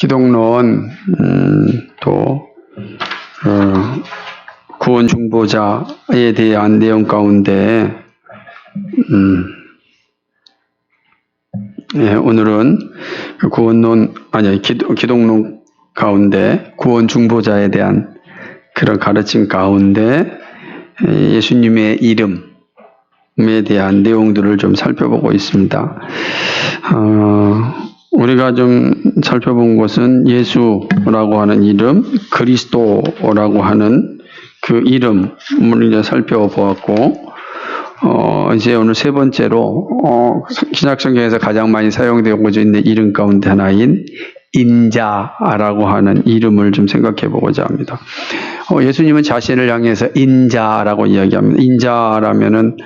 기독론 또 구원 중보자에 대한 내용 가운데 오늘은 기독론 가운데 구원 중보자에 대한 그런 가르침 가운데 예수님의 이름에 대한 내용들을 좀 살펴보고 있습니다. 우리가 좀 살펴본 것은 예수라고 하는 이름, 그리스도라고 하는 그 이름을 이제 살펴보았고, 이제 오늘 세 번째로, 신약성경에서 가장 많이 사용되고 있는 이름 가운데 하나인 인자라고 하는 이름을 좀 생각해 보고자 합니다. 예수님은 자신을 향해서 인자라고 이야기합니다. 인자라면은,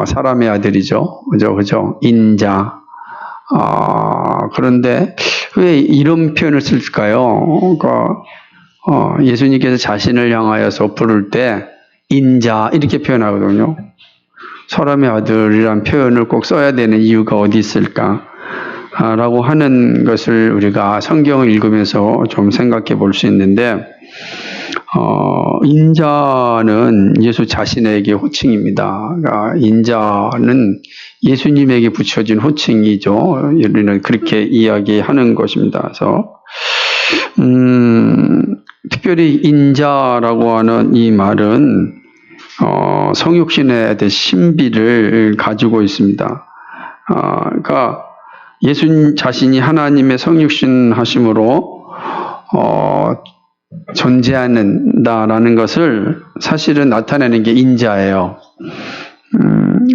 사람의 아들이죠. 그죠? 인자. 그런데 왜 이런 표현을 쓸까요? 그러니까, 예수님께서 자신을 향하여서 부를 때 인자 이렇게 표현하거든요. 사람의 아들이란 표현을 꼭 써야 되는 이유가 어디 있을까? 라고 하는 것을 우리가 성경을 읽으면서 좀 생각해 볼 수 있는데, 인자는 예수 자신에게 호칭입니다. 그러니까 인자는 예수님에게 붙여진 호칭이죠. 우리는 그렇게 이야기하는 것입니다. 그래서, 특별히 인자라고 하는 이 말은, 성육신에 대한 신비를 가지고 있습니다. 그러니까 예수님 자신이 하나님의 성육신 하심으로, 존재한다라는 것을 사실은 나타내는 게 인자예요.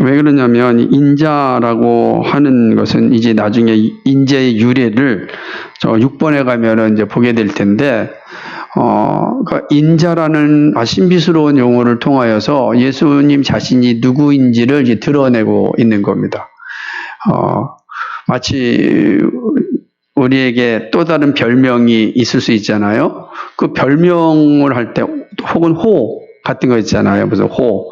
왜 그러냐면 인자라고 하는 것은 이제 나중에 인자의 유래를 저 6번에 가면은 이제 보게 될 텐데, 그러니까 인자라는 신비스러운 용어를 통하여서 예수님 자신이 누구인지를 이제 드러내고 있는 겁니다. 마치 우리에게 또 다른 별명이 있을 수 있잖아요. 그 별명을 할 때 혹은 호 같은 거 있잖아요. 무슨 호,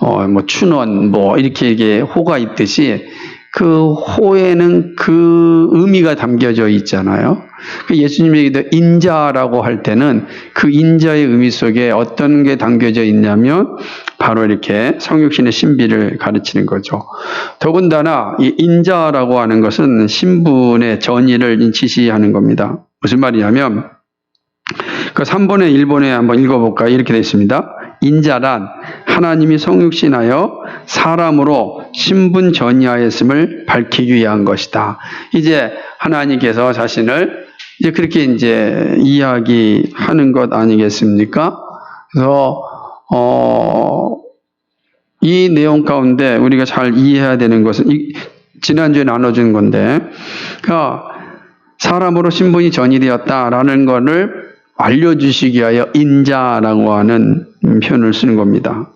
뭐 춘원, 뭐 이렇게 호가 있듯이 그 호에는 그 의미가 담겨져 있잖아요. 예수님에게도 인자라고 할 때는 그 인자의 의미 속에 어떤 게 담겨져 있냐면 바로 이렇게 성육신의 신비를 가르치는 거죠. 더군다나 이 인자라고 하는 것은 신분의 전의를 지시하는 겁니다. 무슨 말이냐면 그 3번에 1번에 한번 읽어볼까요? 이렇게 되어 있습니다. 인자란 하나님이 성육신하여 사람으로 신분 전이하였음을 밝히기 위한 것이다. 이제 하나님께서 자신을 이제 그렇게 이제 이야기하는 것 아니겠습니까? 그래서 이 내용 가운데 우리가 잘 이해해야 되는 것은 지난주에 나눠준 건데, 그러니까 사람으로 신분이 전이되었다라는 것을 알려주시기 위하여 인자라고 하는 표현을 쓰는 겁니다.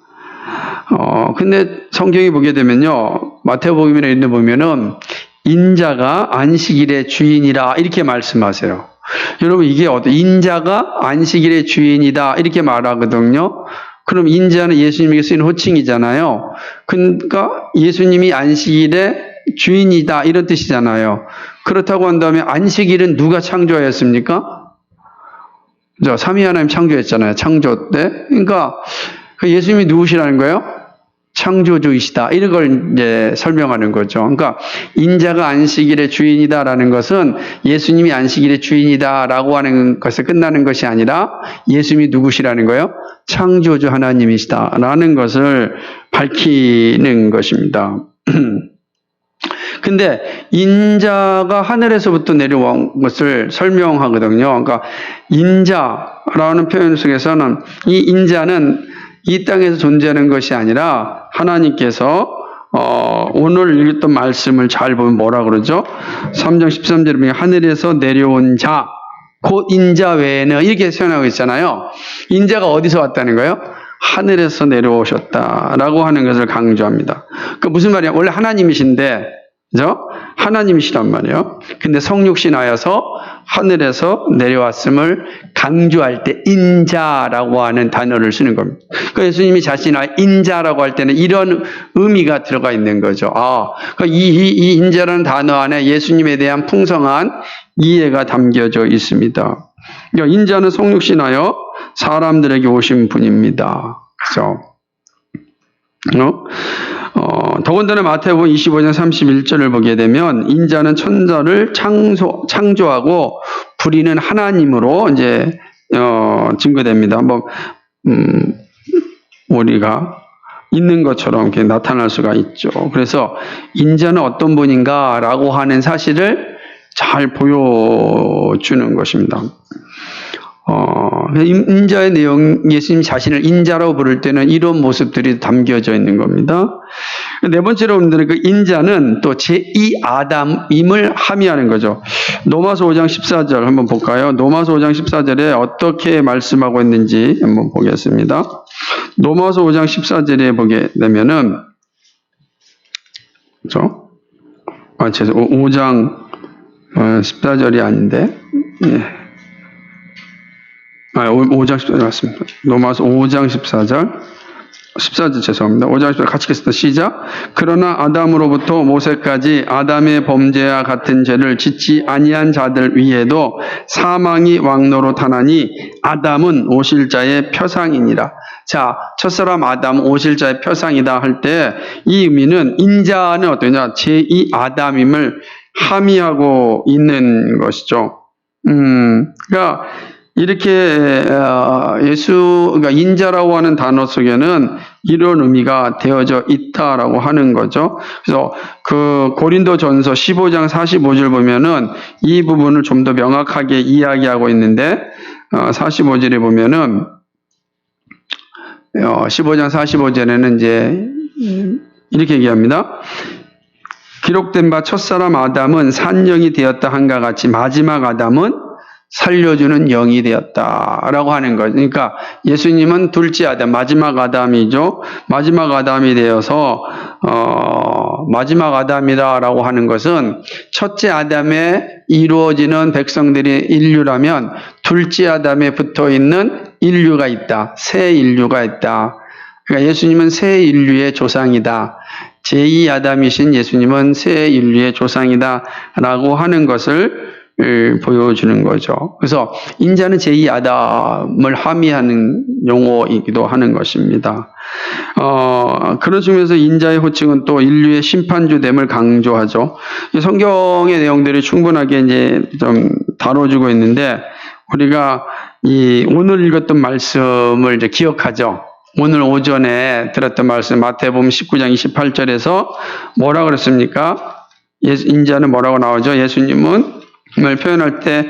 근데 성경에 보게 되면요, 마태복음이나 이런 데 보면은 인자가 안식일의 주인이라 이렇게 말씀하세요. 여러분 이게 인자가 안식일의 주인이다 이렇게 말하거든요. 그럼 인자는 예수님에게 쓰인 호칭이잖아요. 그러니까 예수님이 안식일의 주인이다 이런 뜻이잖아요. 그렇다고 한다면 안식일은 누가 창조하였습니까? 삼위 하나님 창조했잖아요. 창조 때. 그러니까 예수님이 누구시라는 거예요? 창조주이시다. 이런 걸 이제 설명하는 거죠. 그러니까 인자가 안식일의 주인이다라는 것은 예수님이 안식일의 주인이다라고 하는 것에 끝나는 것이 아니라 예수님이 누구시라는 거예요? 창조주 하나님이시다라는 것을 밝히는 것입니다. 근데 인자가 하늘에서부터 내려온 것을 설명하거든요. 그러니까 인자라는 표현 속에서는 이 인자는 이 땅에서 존재하는 것이 아니라 하나님께서 오늘 읽었던 말씀을 잘 보면 뭐라 그러죠? 3장 13절에 보면 하늘에서 내려온 자, 곧 인자 외에는 이렇게 표현하고 있잖아요. 인자가 어디서 왔다는 거예요? 하늘에서 내려오셨다라고 하는 것을 강조합니다. 그 무슨 말이야? 원래 하나님이신데, 그죠? 하나님이시란 말이에요. 근데 성육신하여서 하늘에서 내려왔음을 강조할 때 인자라고 하는 단어를 쓰는 겁니다. 그러니까 예수님이 자신을 인자라고 할 때는 이런 의미가 들어가 있는 거죠. 그러니까 이 인자라는 단어 안에 예수님에 대한 풍성한 이해가 담겨져 있습니다. 그러니까 인자는 성육신하여 사람들에게 오신 분입니다. 그렇죠? 더군다나 마태복음 25장 31절을 보게 되면 인자는 천사를 창조하고 부리는 하나님으로 이제 증거됩니다. 우리가 있는 것처럼 이렇게 나타날 수가 있죠. 그래서 인자는 어떤 분인가라고 하는 사실을 잘 보여주는 것입니다. 인자의 내용, 예수님 자신을 인자라고 부를 때는 이런 모습들이 담겨져 있는 겁니다. 네 번째로 여러분들은 그 인자는 또 제2 아담임을 함의하는 거죠. 로마서 5장 14절 한번 볼까요? 로마서 5장 14절에 어떻게 말씀하고 있는지 한번 보겠습니다. 로마서 5장 14절에 보게 되면은, 그렇죠? 5장 14절이 아닌데, 예. 5장 14절 맞습니다. 로마서 5장 14절 죄송합니다. 5장 14절 같이 읽겠습니다. 시작. 그러나 아담으로부터 모세까지 아담의 범죄와 같은 죄를 짓지 아니한 자들 위에도 사망이 왕노릇하나니 아담은 오실 자의 표상이니라. 자, 첫사람 아담 오실 자의 표상이다 할 때 이 의미는 인자는 어떠냐? 제2 아담임을 함의하고 있는 것이죠. 그러니까 이렇게 그러니까 인자라고 하는 단어 속에는 이런 의미가 되어져 있다라고 하는 거죠. 그래서 그 고린도전서 15장 45절 보면은 이 부분을 좀 더 명확하게 이야기하고 있는데 45절에 보면은 15장 45절에는 이제 이렇게 얘기합니다. 기록된 바 첫사람 아담은 산영이 되었다 한가 같이 마지막 아담은 살려주는 영이 되었다라고 하는 거죠. 그러니까 예수님은 둘째 아담, 마지막 아담이죠. 마지막 아담이 되어서 마지막 아담이다라고 하는 것은 첫째 아담에 이루어지는 백성들이 인류라면 둘째 아담에 붙어 있는 인류가 있다. 새 인류가 있다. 그러니까 예수님은 새 인류의 조상이다. 제2 아담이신 예수님은 새 인류의 조상이다라고 하는 것을 보여주는 거죠. 그래서 인자는 제2 아담을 함의하는 용어이기도 하는 것입니다. 그런 측면에서 인자의 호칭은 또 인류의 심판주됨을 강조하죠. 성경의 내용들이 충분하게 이제 좀 다뤄주고 있는데 우리가 오늘 읽었던 말씀을 이제 기억하죠. 오늘 오전에 들었던 말씀 마태복음 19장 28절에서 뭐라 그랬습니까? 인자는 뭐라고 나오죠? 예수님은 을 표현할 때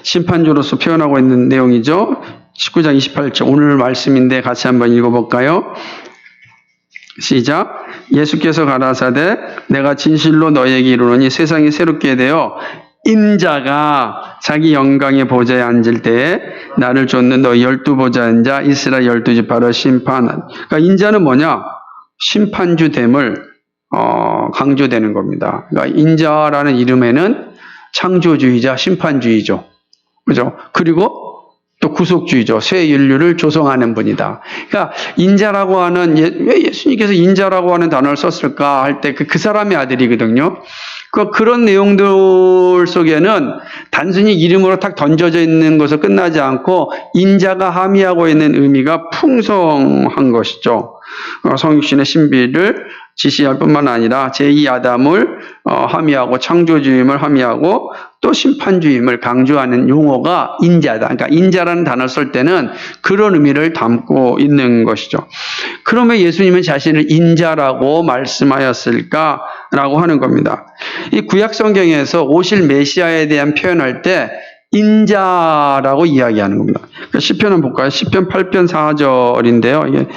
심판주로서 표현하고 있는 내용이죠. 19장 28절 오늘 말씀인데 같이 한번 읽어볼까요? 시작. 예수께서 가라사대 내가 진실로 너희에게 이르노니 세상이 새롭게 되어 인자가 자기 영광의 보좌에 앉을 때에 나를 쫓는 너희 12보좌인 자 이스라엘 12지파를 심판한. 그러니까 인자는 뭐냐? 심판주됨을 강조되는 겁니다. 그러니까 인자라는 이름에는 창조주의자, 심판주의죠. 그죠? 그리고 또 구속주의죠. 새 인류를 조성하는 분이다. 그러니까 인자라고 하는 왜 예수님께서 인자라고 하는 단어를 썼을까 할 때 그 사람의 아들이거든요. 그런 내용들 속에는 단순히 이름으로 딱 던져져 있는 것으로 끝나지 않고 인자가 함의하고 있는 의미가 풍성한 것이죠. 성육신의 신비를 지시할 뿐만 아니라 제2 아담을 함의하고 창조주임을 함의하고 또 심판주임을 강조하는 용어가 인자다. 그러니까 인자라는 단어를 쓸 때는 그런 의미를 담고 있는 것이죠. 그러면 예수님은 자신을 인자라고 말씀하였을까라고 하는 겁니다. 이 구약 성경에서 오실 메시아에 대한 표현할 때 인자라고 이야기하는 겁니다. 시편 한번 볼까요? 시편 8편 4절인데요. 이게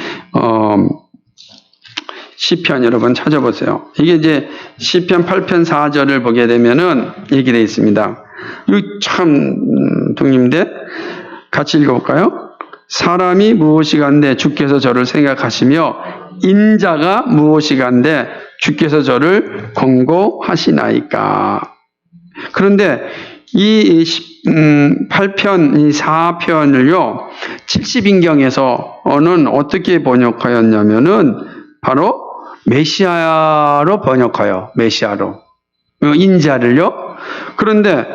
시편 여러분 찾아보세요. 이게 이제 시편 8편 4절을 보게 되면은 이렇게 되어 있습니다. 이거 참 동님인데 같이 읽어볼까요? 사람이 무엇이간데 주께서 저를 생각하시며 인자가 무엇이간데 주께서 저를 권고하시나이까. 그런데 이 8편, 이 4편을요 70인경에서는 어떻게 번역하였냐면은 바로 메시아로 번역해요. 메시아로. 인자를요. 그런데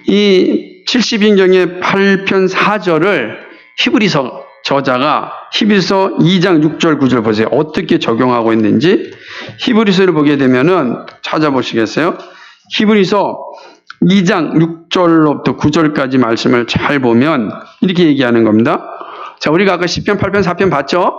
이 70인경의 8편 4절을 히브리서 저자가 히브리서 2장 6절 9절 보세요. 어떻게 적용하고 있는지 히브리서를 보게 되면은 찾아보시겠어요? 히브리서 2장 6절로부터 9절까지 말씀을 잘 보면 이렇게 얘기하는 겁니다. 자, 우리가 아까 10편, 8편, 4편 봤죠?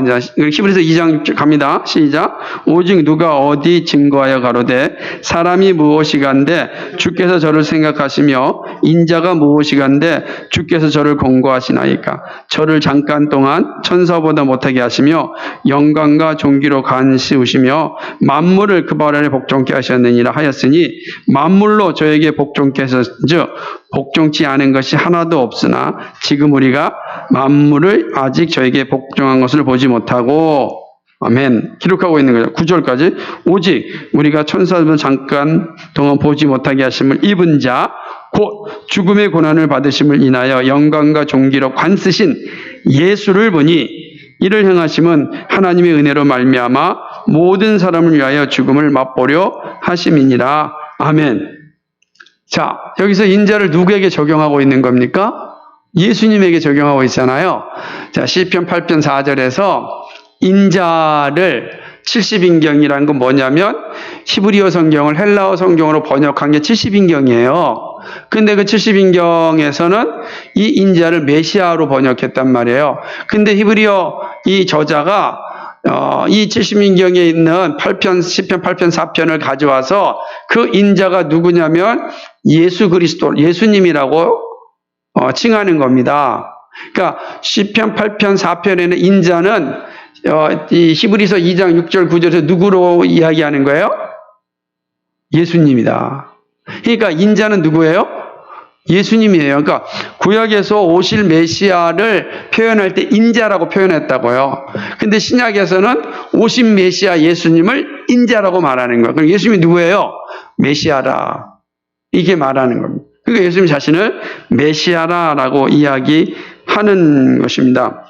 이제 히브리서 2장 6절 갑니다. 시작. 오직 누가 어디 증거하여 가로되 사람이 무엇이간데 주께서 저를 생각하시며 인자가 무엇이간데 주께서 저를 권고하시나이까. 저를 잠깐 동안 천사보다 못하게 하시며 영광과 존귀로 간시우시며 만물을 그 발 아래 복종케 하셨느니라 하였으니 만물로 저에게 복종케 하셨은즉 복종치 않은 것이 하나도 없으나 지금 우리가 만물을 아직 저에게 복종한 것을 보지 못하고 아멘 기록하고 있는 거죠. 9절까지 오직 우리가 천사들 잠깐 동안 보지 못하게 하심을 입은 자 곧 죽음의 고난을 받으심을 인하여 영광과 존귀로 관쓰신 예수를 보니 이를 행하심은 하나님의 은혜로 말미암아 모든 사람을 위하여 죽음을 맛보려 하심이니라. 아멘. 자, 여기서 인자를 누구에게 적용하고 있는 겁니까? 예수님에게 적용하고 있잖아요. 자, 시편 8편 4절에서 인자를 70인경이라는 건 뭐냐면 히브리어 성경을 헬라어 성경으로 번역한 게 70인경이에요. 근데 그 70인경에서는 이 인자를 메시아로 번역했단 말이에요. 근데 히브리어 이 저자가 이 70인경에 있는 8편, 10편, 8편, 4편을 가져와서 그 인자가 누구냐면 예수 그리스도, 예수님이라고 칭하는 겁니다. 그러니까 10편, 8편, 4편에는 인자는 이 히브리서 2장 6절 9절에서 누구로 이야기하는 거예요? 예수님이다. 그러니까 인자는 누구예요? 예수님이에요. 그러니까 구약에서 오실 메시아를 표현할 때 인자라고 표현했다고요. 근데 신약에서는 오신 메시아 예수님을 인자라고 말하는 거예요. 그럼 예수님이 누구예요? 메시아라. 이게 말하는 겁니다. 그러니까 예수님 자신을 메시아라라고 이야기하는 것입니다.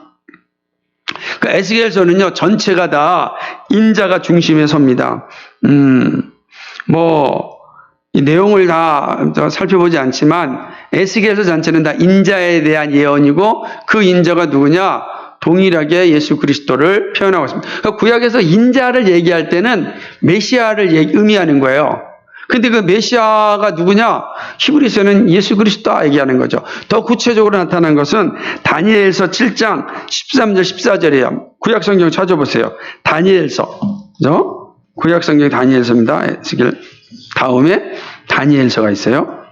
그 에스겔서는요, 전체가 다 인자가 중심에 섭니다. 이 내용을 다 살펴보지 않지만, 에스겔서 전체는 다 인자에 대한 예언이고, 그 인자가 누구냐? 동일하게 예수 그리스도를 표현하고 있습니다. 그러니까 구약에서 인자를 얘기할 때는 메시아를 의미하는 거예요. 근데 그 메시아가 누구냐? 히브리서는 예수 그리스도 얘기하는 거죠. 더 구체적으로 나타난 것은 다니엘서 7장 13절 14절이에요. 구약 성경 찾아보세요. 다니엘서. 그죠? 구약 성경 다니엘서입니다. 에스겔 다음에 다니엘서가 있어요.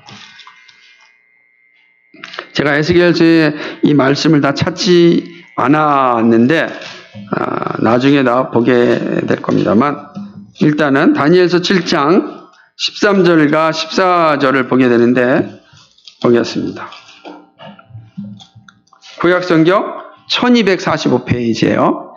제가 에스겔서의 이 말씀을 다 찾지 않았는데 나중에 다 보게 될 겁니다만 일단은 다니엘서 7장 13절과 14절을 보게 되는데 보겠습니다. 구약성경 1245페이지예요.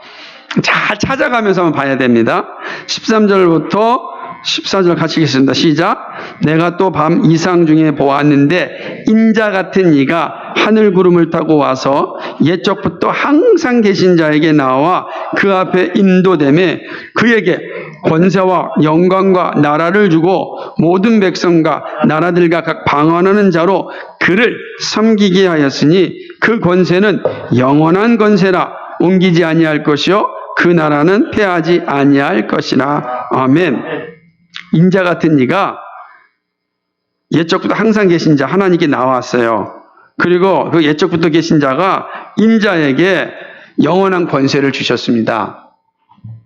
잘 찾아가면서 한번 봐야 됩니다. 13절부터 14절 같이 읽겠습니다. 시작. 내가 또 밤 이상 중에 보았는데 인자 같은 이가 하늘 구름을 타고 와서 옛적부터 항상 계신 자에게 나와 그 앞에 인도되매 그에게 권세와 영광과 나라를 주고 모든 백성과 나라들과 각 방언하는 자로 그를 섬기게 하였으니 그 권세는 영원한 권세라 옮기지 아니할 것이요 그 나라는 패하지 아니할 것이라. 아멘. 인자 같은 이가 옛적부터 항상 계신 자 하나님께 나왔어요. 그리고 그 옛적부터 계신 자가 인자에게 영원한 권세를 주셨습니다.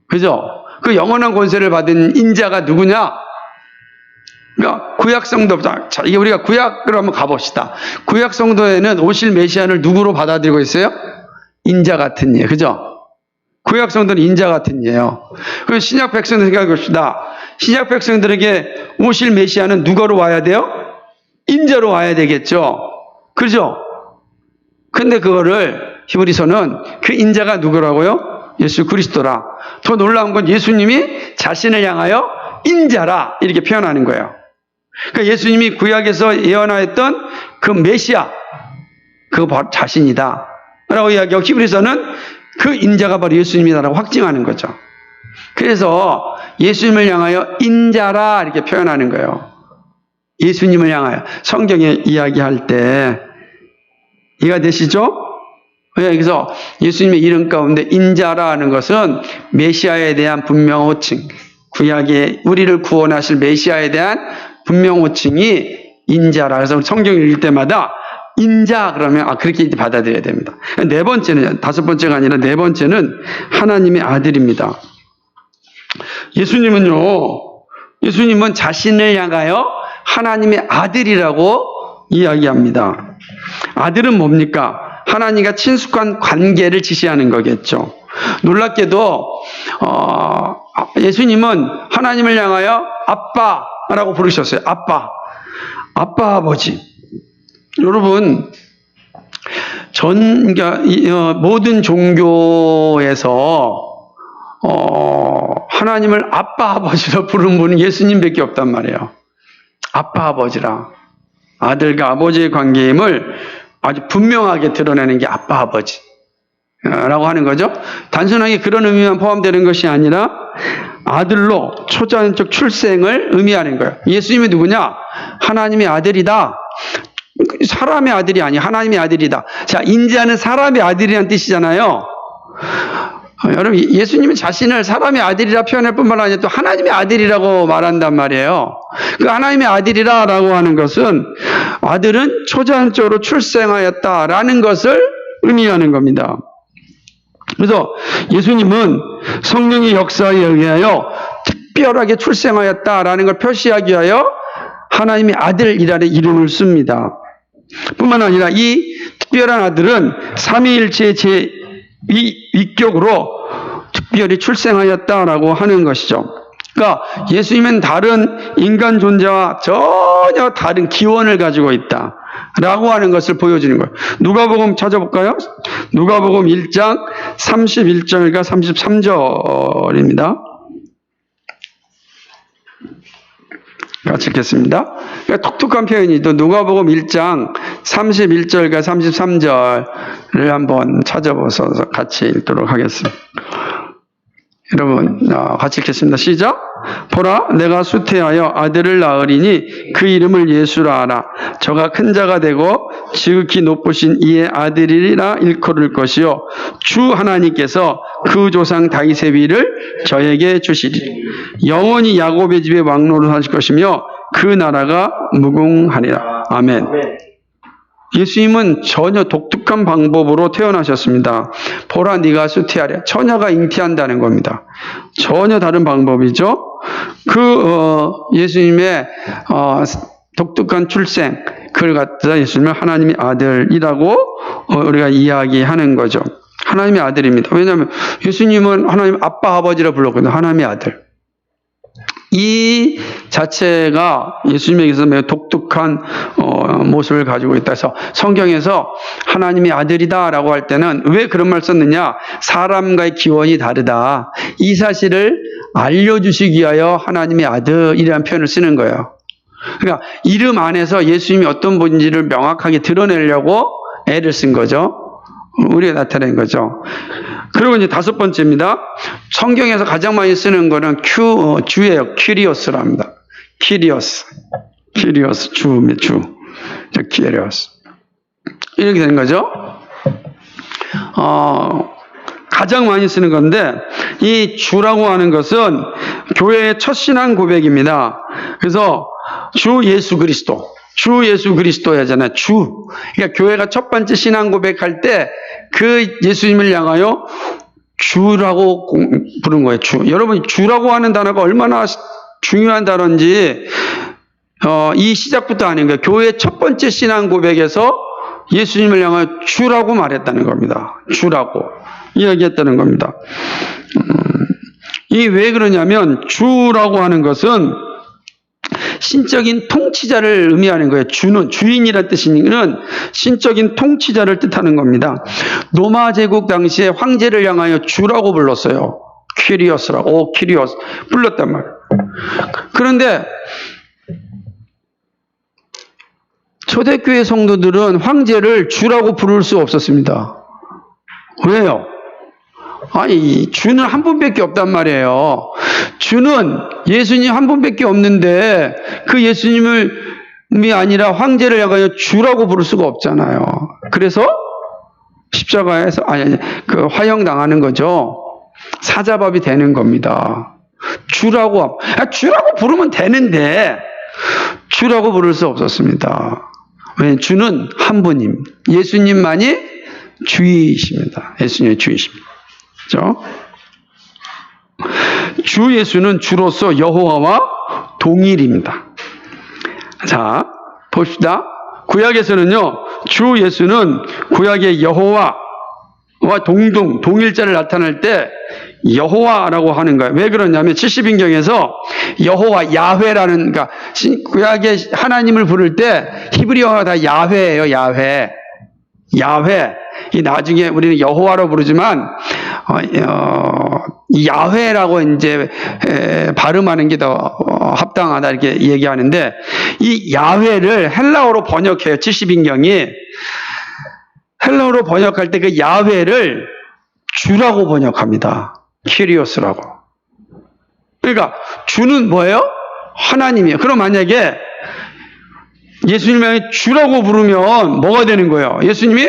그죠? 그 영원한 권세를 받은 인자가 누구냐? 그러니까 구약성도보다, 자, 이게 우리가 구약으로 한번 가봅시다. 구약성도에는 오실 메시아를 누구로 받아들이고 있어요? 인자 같은 이예요. 그죠? 구약성도는 인자 같은 이예요. 그럼 신약 백성들 생각해 봅시다. 신약 백성들에게 오실 메시아는 누구로 와야 돼요? 인자로 와야 되겠죠. 그죠? 근데 그거를 히브리서는 그 인자가 누구라고요? 예수 그리스도라. 더 놀라운 건 예수님이 자신을 향하여 인자라 이렇게 표현하는 거예요. 그러니까 예수님이 구약에서 예언하였던 그 메시아, 그 자신이다 라고 이야기하고 히브리서는 그 인자가 바로 예수님이다라고 확증하는 거죠. 그래서 예수님을 향하여 인자라 이렇게 표현하는 거예요. 예수님을 향하여. 성경에 이야기할 때 이해가 되시죠? 그래서 예수님의 이름 가운데 인자라 하는 것은 메시아에 대한 분명 호칭, 구약의 우리를 구원하실 메시아에 대한 분명 호칭이 인자라. 그래서 성경을 읽을 때마다 인자 그러면 그렇게 받아들여야 됩니다. 네 번째는, 다섯 번째가 아니라 네 번째는 하나님의 아들입니다. 예수님은 자신을 향하여 하나님의 아들이라고 이야기합니다. 아들은 뭡니까? 하나님과 친숙한 관계를 지시하는 거겠죠. 놀랍게도 예수님은 하나님을 향하여 아빠라고 부르셨어요. 아빠 아버지. 여러분, 모든 종교에서 하나님을 아빠 아버지로 부르는 분은 예수님밖에 없단 말이에요. 아빠 아버지라. 아들과 아버지의 관계임을 아주 분명하게 드러내는 게 아빠 아버지라고 하는 거죠. 단순하게 그런 의미만 포함되는 것이 아니라 아들로 초자연적 출생을 의미하는 거예요. 예수님이 누구냐? 하나님의 아들이다. 사람의 아들이 아니야. 하나님의 아들이다. 자, 인자는 사람의 아들이라는 뜻이잖아요. 여러분, 예수님은 자신을 사람의 아들이라 표현할 뿐만 아니라 또 하나님의 아들이라고 말한단 말이에요. 그 하나님의 아들이라고 하는 것은 아들은 초자연적으로 출생하였다라는 것을 의미하는 겁니다. 그래서 예수님은 성령의 역사에 의하여 특별하게 출생하였다라는 걸 표시하기 위하여 하나님의 아들이라는 이름을 씁니다. 뿐만 아니라 이 특별한 아들은 삼위일체의 제2위격으로 특별히 출생하였다라고 하는 것이죠. 그러니까 예수님은 다른 인간 존재와 전혀 다른 기원을 가지고 있다라고 하는 것을 보여주는 거예요. 누가복음 찾아볼까요? 누가복음 1장 31절과 33절입니다. 같이 읽겠습니다. 그러니까 독특한 표현이죠. 누가복음 1장 31절과 33절을 한번 찾아보셔서 같이 읽도록 하겠습니다. 여러분, 같이 읽겠습니다. 시작. 보라, 내가 수태하여 아들을 낳으리니 그 이름을 예수라 하라. 저가 큰 자가 되고 지극히 높으신 이의 아들이라 일컬을 것이요 주 하나님께서 그 조상 다윗의 위를 저에게 주시리. 영원히 야곱의 집에 왕노를 하실 것이며 그 나라가 무궁하리라. 아멘. 예수님은 전혀 독특한 방법으로 태어나셨습니다. 보라, 네가 수태하랴. 처녀가 잉태한다는 겁니다. 전혀 다른 방법이죠. 예수님의 독특한 출생, 그걸 갖다 예수님을 하나님의 아들이라고 우리가 이야기하는 거죠. 하나님의 아들입니다. 왜냐하면 예수님은 하나님 아빠 아버지라 불렀거든요. 하나님의 아들. 이 자체가 예수님에게서 매우 독특한 모습을 가지고 있다 해서 성경에서 하나님의 아들이다라고 할 때는 왜 그런 말 썼느냐? 사람과의 기원이 다르다. 이 사실을 알려주시기 위하여 하나님의 아들이라는 표현을 쓰는 거예요. 그러니까 이름 안에서 예수님이 어떤 분인지를 명확하게 드러내려고 애를 쓴 거죠. 우리가 나타낸 거죠. 그리고 이제 다섯 번째입니다. 성경에서 가장 많이 쓰는 거는 주예요. 큐리오스라 합니다. 큐리오스, 주. 큐리오스. 이렇게 되는 거죠. 가장 많이 쓰는 건데, 이 주라고 하는 것은 교회의 첫 신앙 고백입니다. 그래서 주 예수 그리스도 하잖아요. 그러니까 교회가 첫 번째 신앙 고백할 때 그 예수님을 향하여 주라고 부른 거예요. 주. 여러분, 주라고 하는 단어가 얼마나 중요한 단어인지 이 시작부터 아는 거예요. 교회의 첫 번째 신앙 고백에서 예수님을 향하여 주라고 말했다는 겁니다. 주라고 이야기했다는 겁니다. 이 왜 그러냐면 주라고 하는 것은 신적인 통치자를 의미하는 거예요. 주인이라는 뜻이는 신적인 통치자를 뜻하는 겁니다. 로마 제국 당시에 황제를 향하여 주라고 불렀어요. 퀴리오스라고, 퀴리오스 불렀단 말이에요. 그런데 초대교회 성도들은 황제를 주라고 부를 수 없었습니다. 왜요? 아니, 주는 한 분밖에 없단 말이에요. 주는 예수님 한 분밖에 없는데 그 예수님이 아니라 황제를 향하여 주라고 부를 수가 없잖아요. 그래서 십자가에서 그 화형당하는 거죠. 사자밥이 되는 겁니다. 주라고 부르면 되는데 주라고 부를 수 없었습니다. 왜? 주는 한 분임. 예수님만이 주이십니다. 예수님이 주이십니다. 그렇죠? 주 예수는 주로서 여호와와 동일입니다. 자, 봅시다. 구약에서는요, 주 예수는 구약의 여호와와 동일자를 나타낼 때 여호와라고 하는 거예요. 왜 그러냐면 70인경에서 여호와 야훼라는, 그러니까 구약의 하나님을 부를 때 히브리어가 다 야훼예요. 야훼. 이 나중에 우리는 여호와로 부르지만 야훼라고 이제 발음하는 게 더 합당하다 이렇게 얘기하는데, 이 야훼를 헬라어로 번역해요. 70인경이 헬라어로 번역할 때 그 야훼를 주라고 번역합니다. 키리오스라고. 그러니까 주는 뭐예요? 하나님이에요. 그럼 만약에 예수님이 주라고 부르면 뭐가 되는 거예요? 예수님이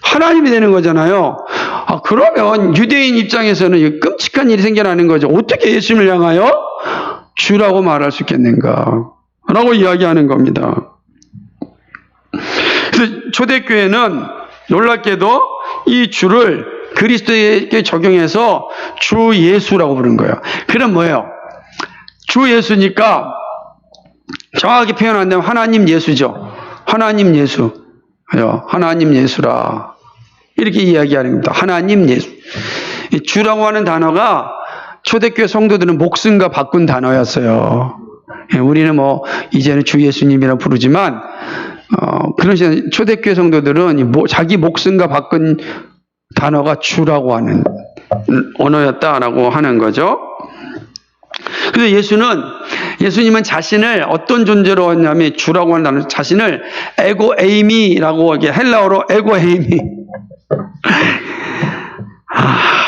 하나님이 되는 거잖아요. 그러면 유대인 입장에서는 끔찍한 일이 생겨나는 거죠. 어떻게 예수님을 향하여 주라고 말할 수 있겠는가? 라고 이야기하는 겁니다. 그래서 초대교회는 놀랍게도 이 주를 그리스도에게 적용해서 주 예수라고 부른 거예요. 그럼 뭐예요? 주 예수니까 정확하게 표현한다면 하나님 예수죠. 하나님 예수. 하나님 예수라. 이렇게 이야기하는 겁니다. 하나님 예수. 주라고 하는 단어가 초대교회 성도들은 목숨과 바꾼 단어였어요. 우리는 이제는 주 예수님이라 부르지만, 그런 시간 초대교회 성도들은 자기 목숨과 바꾼 단어가 주라고 하는 언어였다라고 하는 거죠. 그래서 예수님은 자신을 어떤 존재로 했냐면, 주라고 하는 단어, 자신을 에고에이미라고, 헬라어로 에고에이미.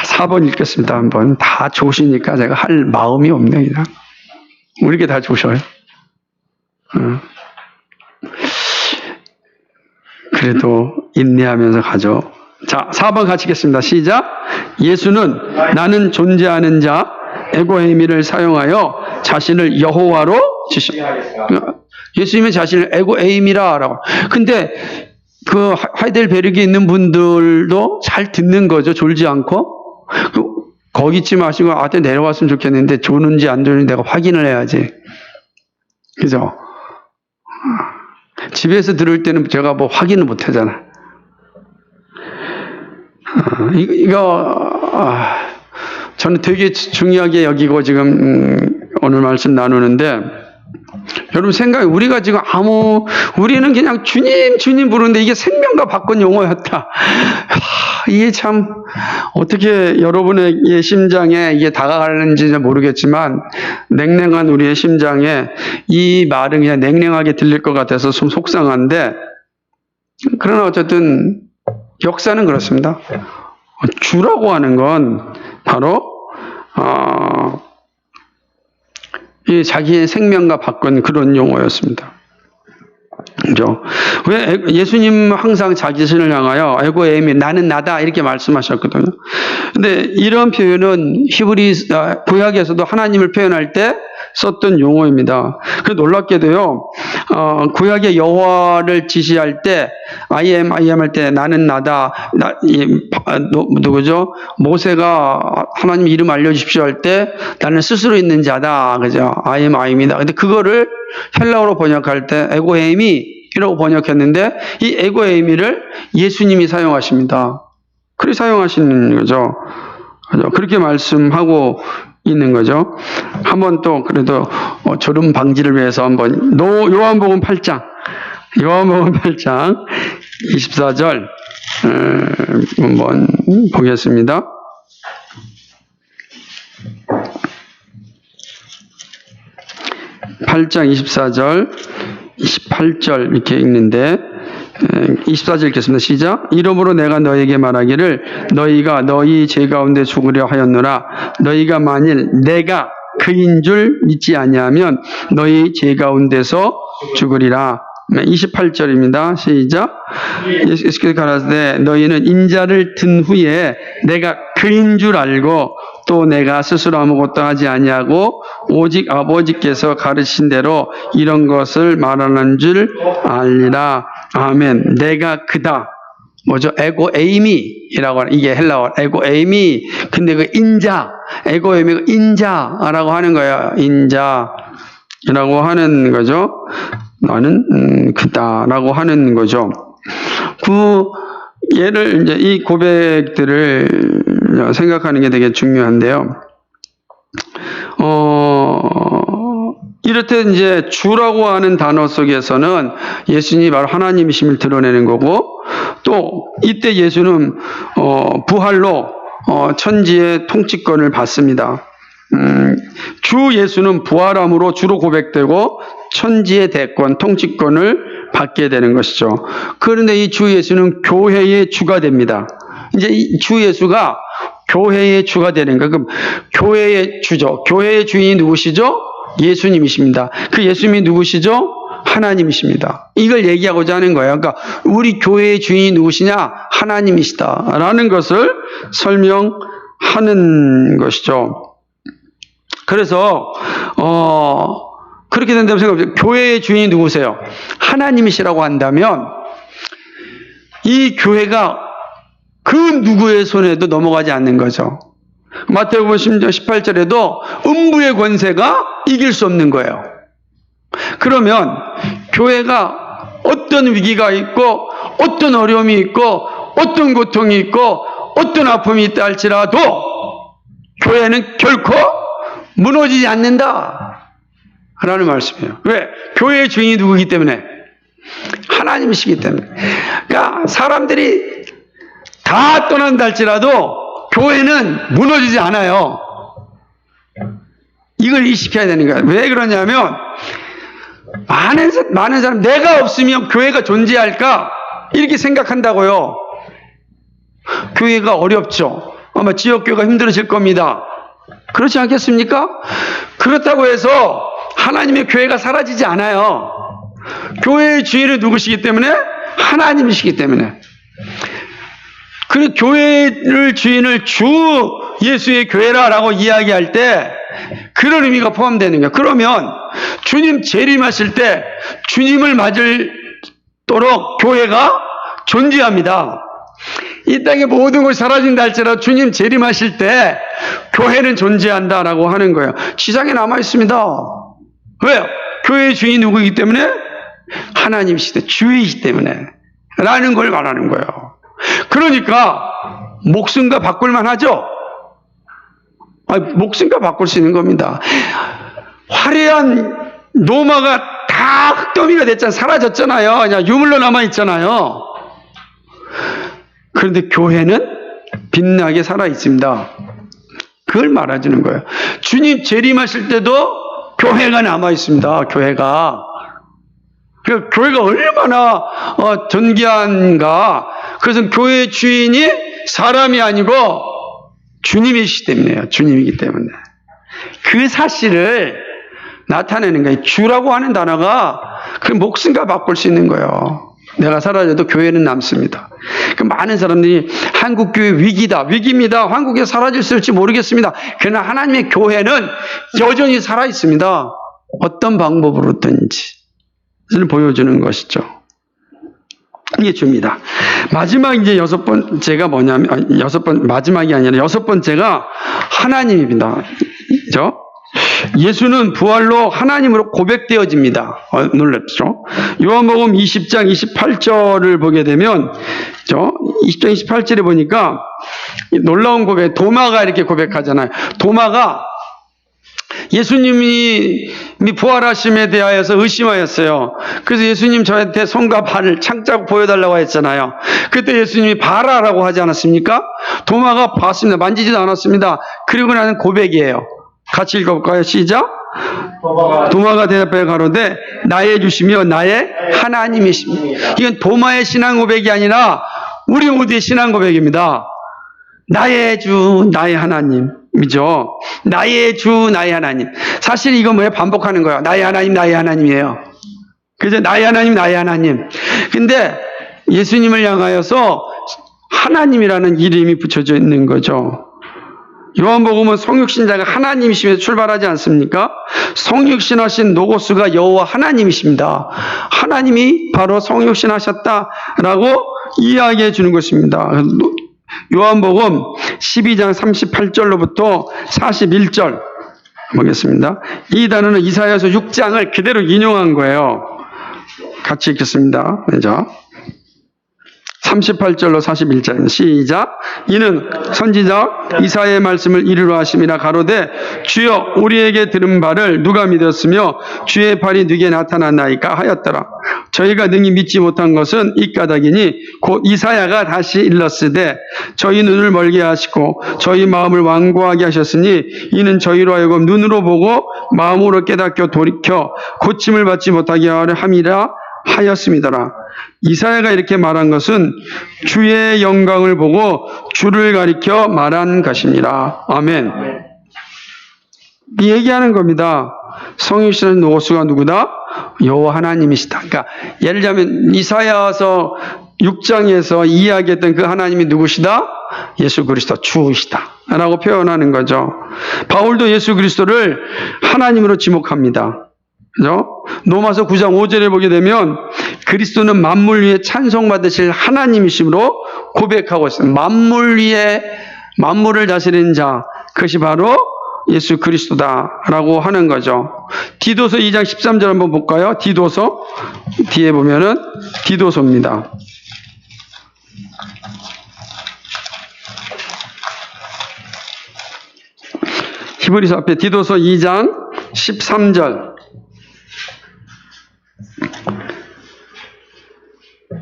4번 읽겠습니다. 한번. 다 조시니까 제가 할 마음이 없네요. 우리 게 다 조셔요. 그래도 인내하면서 가죠. 자, 4번 같이 읽겠습니다. 시작. 예수는 나는 존재하는 자 에고에이미를 사용하여 자신을 여호와로 지십니다. 예수님은 자신을 에고에이미라라고. 근데 그 하이델베르크에 있는 분들도 잘 듣는 거죠. 졸지 않고. 거기 있지 마시고 내려왔으면 좋겠는데 조는지 안 조는지 내가 확인을 해야지. 그죠? 집에서 들을 때는 제가 확인을 못 하잖아. 저는 되게 중요하게 여기고 지금 오늘 말씀 나누는데, 여러분 우리가 지금 우리는 그냥 주님 부르는데 이게 생명과 바꾼 용어였다. 이게 참 어떻게 여러분의 심장에 이게 다가가는지 모르겠지만, 냉랭한 우리의 심장에 이 말은 그냥 냉랭하게 들릴 것 같아서 좀 속상한데, 그러나 어쨌든 역사는 그렇습니다. 주라고 하는 건 바로 이 자기의 생명과 바꾼 그런 용어였습니다. 그죠? 왜 예수님 항상 자기 자신을 향하여 에고에이미, 나는 나다 이렇게 말씀하셨거든요. 근데 이런 표현은 구약에서도 하나님을 표현할 때 썼던 용어입니다. 그 놀랍게도요, 구약의 여호와를 지시할 때 I am 할 때 나는 나다, 누구죠? 모세가 하나님 이름 알려주십시오 할 때 나는 스스로 있는 자다, 그죠? I am입니다. 근데 그거를 헬라어로 번역할 때 에고에이미라고 번역했는데, 이 에고에이미를 예수님이 사용하십니다. 그렇게 사용하시는 거죠. 그렇게 말씀하고 있는 거죠. 한번 또 그래도 졸음 방지를 위해서 한번 요한복음 8장 24절 한번 보겠습니다. 8장 24절 28절 이렇게 읽는데, 24절 읽겠습니다. 시작. 이러므로 내가 너에게 말하기를 너희가 너희 죄 가운데 죽으려 하였노라. 너희가 만일 내가 그인 줄 믿지 아니하면 너희 죄 가운데서 죽으리라. 28절입니다. 시작. 예수께서 가라사대 너희는 인자를 든 후에 내가 그인 줄 알고 또 내가 스스로 아무것도 하지 아니하고 오직 아버지께서 가르친 대로 이런 것을 말하는 줄 알리라. 아멘. 내가 그다. 뭐죠? 에고 에이미라고 하는, 이게 헬라어 에고 에이미. 근데 그 인자, 에고 에이미가 인자라고 하는 거예요. 인자라고 하는 거죠. 나는 그다라고 하는 거죠. 얘를 이제 이 고백들을 생각하는 게 되게 중요한데요. 이렇듯 이제 주라고 하는 단어 속에서는 예수님이 바로 하나님이심을 드러내는 거고, 또 이때 예수는 부활로 천지의 통치권을 받습니다. 주 예수는 부활함으로 주로 고백되고 천지의 대권, 통치권을 받게 되는 것이죠. 그런데 이 주 예수는 교회의 주가 됩니다. 이제 이 주 예수가 교회의 주가 되는 거예요. 그럼 교회의 주죠. 교회의 주인이 누구시죠? 예수님이십니다. 그 예수님이 누구시죠? 하나님이십니다. 이걸 얘기하고자 하는 거예요. 그러니까 우리 교회의 주인이 누구시냐? 하나님이시다라는 것을 설명하는 것이죠. 그래서 그렇게 된다면 생각해보세요. 교회의 주인이 누구세요? 하나님이시라고 한다면 이 교회가 그 누구의 손에도 넘어가지 않는 거죠. 마태복음 18절에도 음부의 권세가 이길 수 없는 거예요. 그러면 교회가 어떤 위기가 있고 어떤 어려움이 있고 어떤 고통이 있고 어떤 아픔이 있다 할지라도 교회는 결코 무너지지 않는다 라는 말씀이에요. 왜? 교회의 주인이 누구이기 때문에? 하나님이시기 때문에. 그러니까 사람들이 다 떠난다 할지라도 교회는 무너지지 않아요. 이걸 인식해야 되는 거예요. 왜 그러냐면 많은 사람 내가 없으면 교회가 존재할까? 이렇게 생각한다고요. 교회가 어렵죠. 아마 지역교회가 힘들어질 겁니다. 그렇지 않겠습니까? 그렇다고 해서 하나님의 교회가 사라지지 않아요. 교회의 주인은 누구시기 때문에? 하나님이시기 때문에. 그 교회를 주인을 주 예수의 교회라고 이야기할 때 그런 의미가 포함되는 거예요. 그러면 주님 재림하실 때 주님을 맞을도록 교회가 존재합니다. 이 땅의 모든 것이 사라진다 할지라도 주님 재림하실 때 교회는 존재한다라고 하는 거예요. 지상에 남아 있습니다. 왜요? 교회의 주인이 누구이기 때문에? 하나님이시기 때문에, 주이시기 때문에 라는 걸 말하는 거예요. 그러니까 목숨과 바꿀만 하죠? 목숨과 바꿀 수 있는 겁니다. 화려한 로마가 다 흙더미가 됐잖아요. 사라졌잖아요. 그냥 유물로 남아있잖아요. 그런데 교회는 빛나게 살아있습니다. 그걸 말해주는 거예요. 주님 재림하실 때도 교회가 남아있습니다. 교회가. 그 교회가 얼마나 존귀한가. 그래서 교회의 주인이 사람이 아니고 주님이시기 때문에요. 주님이기 때문에. 그 사실을 나타내는 거예요. 주라고 하는 단어가 그 목숨과 바꿀 수 있는 거예요. 내가 사라져도 교회는 남습니다. 그 많은 사람들이 한국교회 위기다, 위기입니다. 한국에 사라질 수 있을지 모르겠습니다. 그러나 하나님의 교회는 여전히 살아있습니다. 어떤 방법으로든지 보여주는 것이죠. 이게 주입니다. 마지막 이제 여섯 번째가 뭐냐면, 마지막이 아니라 여섯 번째가 하나님입니다. 그죠? 예수는 부활로 하나님으로 고백되어집니다. 놀랍죠? 요한복음 20장 28절을 보게 되면, 20장 28절에 보니까 놀라운 고백, 도마가 이렇게 고백하잖아요. 도마가 예수님이 부활하심에 대하여서 의심하였어요. 그래서 예수님 저한테 손과 발을 창자국 보여달라고 했잖아요. 그때 예수님이 봐라라고 하지 않았습니까? 도마가 봤습니다. 만지지도 않았습니다. 그리고 나는 고백이에요. 같이 읽어볼까요? 시작. 도마가 대답하여 가로되 나의 주시며 나의 하나님이십니다. 이건 도마의 신앙 고백이 아니라 우리 모두의 신앙 고백입니다. 나의 주, 나의 하나님이죠. 나의 주, 나의 하나님. 사실 이거 뭐예요? 반복하는 거예요. 나의 하나님, 나의 하나님이에요. 그죠? 나의 하나님, 나의 하나님. 근데 예수님을 향하여서 하나님이라는 이름이 붙여져 있는 거죠. 요한복음은 성육신자가 하나님이시면서 출발하지 않습니까? 성육신하신 노고스가 여호와 하나님이십니다. 하나님이 바로 성육신하셨다라고 이야기해 주는 것입니다. 요한복음 12장 38절로부터 41절 보겠습니다. 이 단어는 이사야서 6장을 그대로 인용한 거예요. 같이 읽겠습니다. 자, 38절로 41절 시작. 이는 선지자 이사야의 말씀을 이루려 하심이라 가로되 주여 우리에게 들은 바를 누가 믿었으며 주의 팔이 누게 나타났나이까 하였더라. 저희가 능히 믿지 못한 것은 이 까닭이니 곧 이사야가 다시 일렀으되 저희 눈을 멀게 하시고 저희 마음을 완고하게 하셨으니 이는 저희로 하여금 눈으로 보고 마음으로 깨닫고 돌이켜 고침을 받지 못하게 하려 함이라 하였습니다라. 이사야가 이렇게 말한 것은 주의 영광을 보고 주를 가리켜 말한 것입니다. 아멘. 이 얘기하는 겁니다. 성육신한 노고수가 누구다? 여호와 하나님이시다. 그러니까 예를 들자면 이사야서 6장에서 이야기했던 그 하나님이 누구시다? 예수 그리스도 주이시다 라고 표현하는 거죠. 바울도 예수 그리스도를 하나님으로 지목합니다. 그죠? 로마서 9장 5절에 보게 되면 그리스도는 만물 위에 찬송받으실 하나님이심으로 고백하고 있습니다. 만물 위에 만물을 다스리는 자, 그것이 바로 예수 그리스도다라고 하는 거죠. 디도서 2장 13절 한번 볼까요? 디도서 뒤에 보면은 디도서입니다. 히브리서 앞에 디도서 2장 13절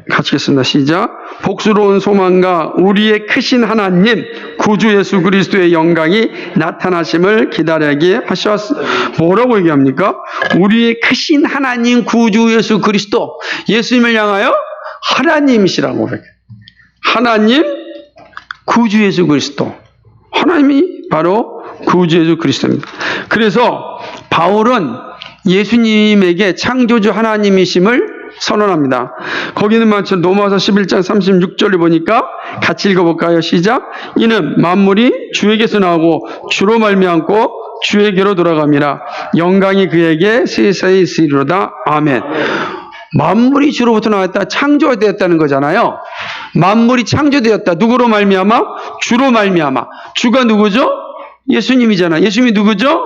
같이 읽겠습니다. 시작. 복수로운 소망과 우리의 크신 하나님 구주 예수 그리스도의 영광이 나타나심을 기다리게 하셨. 뭐라고 얘기합니까? 우리의 크신 하나님 구주 예수 그리스도, 예수님을 향하여 하나님이시라고 그래요. 하나님 구주 예수 그리스도, 하나님이 바로 구주 예수 그리스도입니다. 그래서 바울은 예수님에게 창조주 하나님이심을 선언합니다. 거기는 마찬가지로 로마서 11장 36절을 보니까 같이 읽어볼까요? 시작. 이는 만물이 주에게서 나오고 주로 말미암고 주에게로 돌아갑니다. 영광이 그에게 세세히 있으리로다. 아멘. 만물이 주로부터 나왔다. 창조되었다는 거잖아요. 만물이 창조되었다. 누구로 말미암아? 주로 말미암아. 주가 누구죠? 예수님이잖아요. 예수님이 누구죠?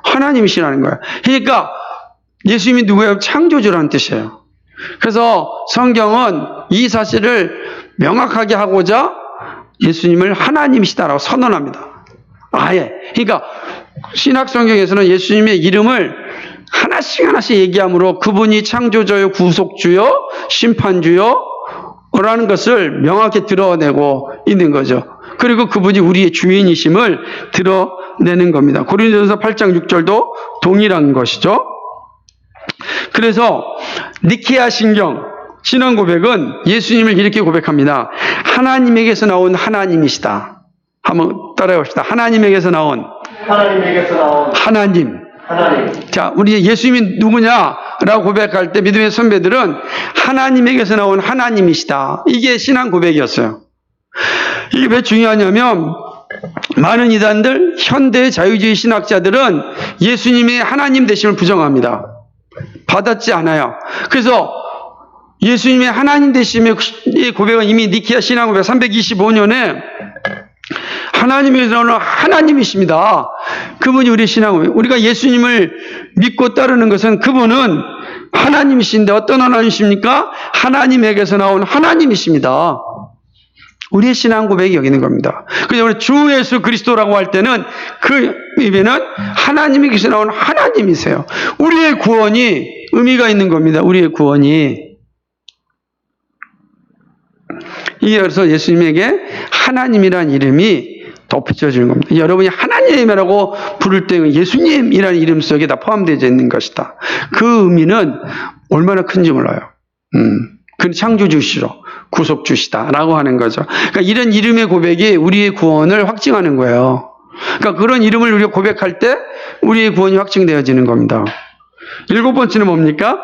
하나님이시라는 거예요. 그러니까 예수님이 누구예요? 창조주라는 뜻이에요. 그래서 성경은 이 사실을 명확하게 하고자 예수님을 하나님이시다라고 선언합니다. 아예. 그러니까 신약 성경에서는 예수님의 이름을 하나씩 얘기함으로 그분이 창조주요, 구속주요, 심판주요 라는 것을 명확히 드러내고 있는 거죠. 그리고 그분이 우리의 주인이심을 드러내는 겁니다. 고린도전서 8장 6절도 동일한 것이죠. 그래서 니케아 신경 신앙 고백은 예수님을 이렇게 고백합니다. 하나님에게서 나온 하나님이시다. 한번 따라해 봅시다. 하나님에게서 나온 하나님. 자, 우리 예수님이 누구냐라고 고백할 때 믿음의 선배들은 하나님에게서 나온 하나님이시다. 이게 신앙 고백이었어요. 이게 왜 중요하냐면 많은 이단들, 현대 자유주의 신학자들은 예수님의 하나님 되심을 부정합니다. 받았지 않아요. 그래서 예수님의 하나님 되심의 고백은 이미 니케아 신앙 고백 325년에 하나님에서 나오는 하나님이십니다. 그분이 우리 신앙 고백. 우리가 예수님을 믿고 따르는 것은 그분은 하나님이신데 어떤 하나님이십니까? 하나님에게서 나온 하나님이십니다. 우리의 신앙 고백이 여기 있는 겁니다. 그래서 우리 주 예수 그리스도라고 할 때는 그 의미는 하나님에게서 나온 하나님이세요. 우리의 구원이 의미가 있는 겁니다. 우리의 구원이. 이게 그래서 예수님에게 하나님이란 이름이 덧붙여지는 겁니다. 여러분이 하나님이라고 부를 때 예수님이라는 이름 속에 다 포함되어 있는 것이다. 그 의미는 얼마나 큰지 몰라요. 그 창조주시로 구속주시다라고 하는 거죠. 그러니까 이런 이름의 고백이 우리의 구원을 확증하는 거예요. 그러니까 그런 이름을 우리가 고백할 때 우리의 구원이 확증되어지는 겁니다. 7번째는 뭡니까?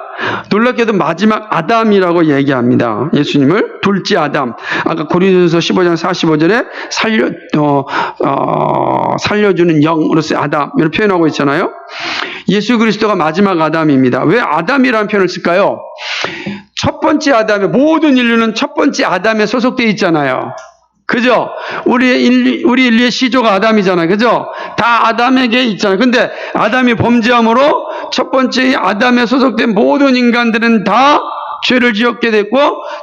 놀랍게도 마지막 아담이라고 얘기합니다. 예수님을 둘째 아담. 아까 고린도전서 15장 45절에 살려주는 영으로서 아담 이렇게 표현하고 있잖아요. 예수 그리스도가 마지막 아담입니다. 왜 아담이라는 표현을 쓸까요? 첫 번째 아담의 모든 인류는 첫 번째 아담에 소속되어 있잖아요. 그죠? 우리 인류의 시조가 아담이잖아요. 그죠? 다 아담에게 있잖아요. 근데 아담이 범죄함으로 첫 번째 아담에 소속된 모든 인간들은 다 죄를 지었게 됐고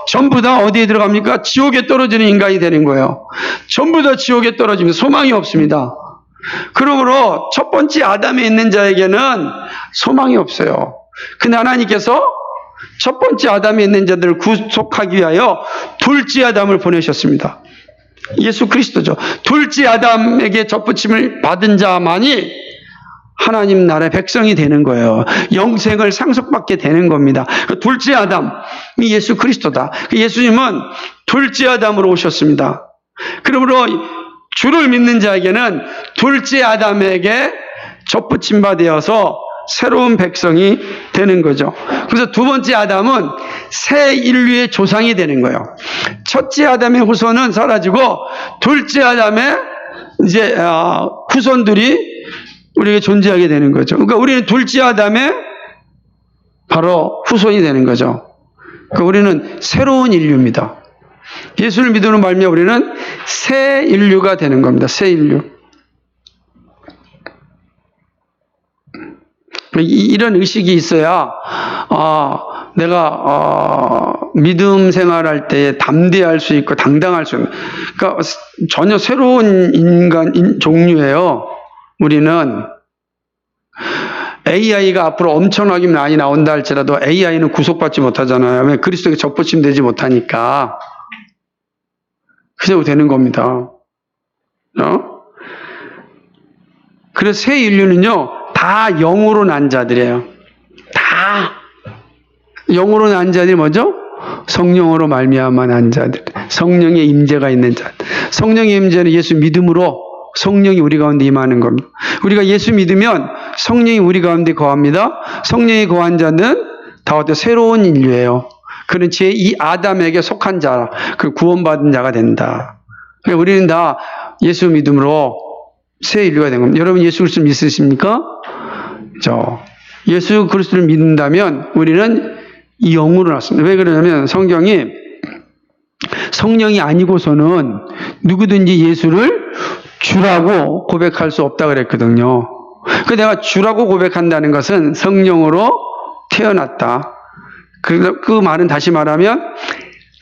전부 다 어디에 들어갑니까? 지옥에 떨어지는 인간이 되는 거예요. 전부 다 지옥에 떨어지면 소망이 없습니다. 그러므로 첫 번째 아담에 있는 자에게는 소망이 없어요. 근데 하나님께서 첫 번째 아담에 있는 자들을 구속하기 위하여 둘째 아담을 보내셨습니다. 예수 그리스도죠. 둘째 아담에게 접붙임을 받은 자만이 하나님 나라의 백성이 되는 거예요. 영생을 상속받게 되는 겁니다. 둘째 아담이 예수 그리스도다. 예수님은 둘째 아담으로 오셨습니다. 그러므로 주를 믿는 자에게는 둘째 아담에게 접붙임 받아서 새로운 백성이 되는 거죠. 그래서 두 번째 아담은 새 인류의 조상이 되는 거예요. 첫째 아담의 후손은 사라지고 둘째 아담의 이제 후손들이 우리에게 존재하게 되는 거죠. 그러니까 우리는 둘째 아담의 바로 후손이 되는 거죠. 그러니까 우리는 새로운 인류입니다. 예수를 믿음으로 말미암아 우리는 새 인류가 되는 겁니다. 새 인류. 이런 의식이 있어야 내가 믿음 생활할 때 담대할 수 있고 당당할 수 있는. 그러니까 전혀 새로운 인간 종류예요. 우리는 AI가 앞으로 엄청나게 많이 나온다 할지라도 AI는 구속받지 못하잖아요. 왜? 그리스도에게 접붙임 되지 못하니까. 그대로 되는 겁니다. 그래서 새 인류는요, 다 영으로 난 자들이에요. 다 영으로 난 자들이 뭐죠? 성령으로 말미암아 난 자들. 성령의 임재가 있는 자들. 성령의 임재는 예수 믿음으로 성령이 우리 가운데 임하는 겁니다. 우리가 예수 믿으면 성령이 우리 가운데 거합니다. 성령이 거한 자는 다 어때 새로운 인류예요. 그는 제2 아담에게 속한 자, 그 구원받은 자가 된다. 그러니까 우리는 다 예수 믿음으로 새 인류가 된 겁니다. 여러분 예수 그리스도 믿으십니까? 예수 그리스도를 믿는다면 우리는 이 영으로 났습니다. 왜 그러냐면 성경이 성령이 아니고서는 누구든지 예수를 주라고 고백할 수 없다 그랬거든요. 그 내가 주라고 고백한다는 것은 성령으로 태어났다. 그 말은 다시 말하면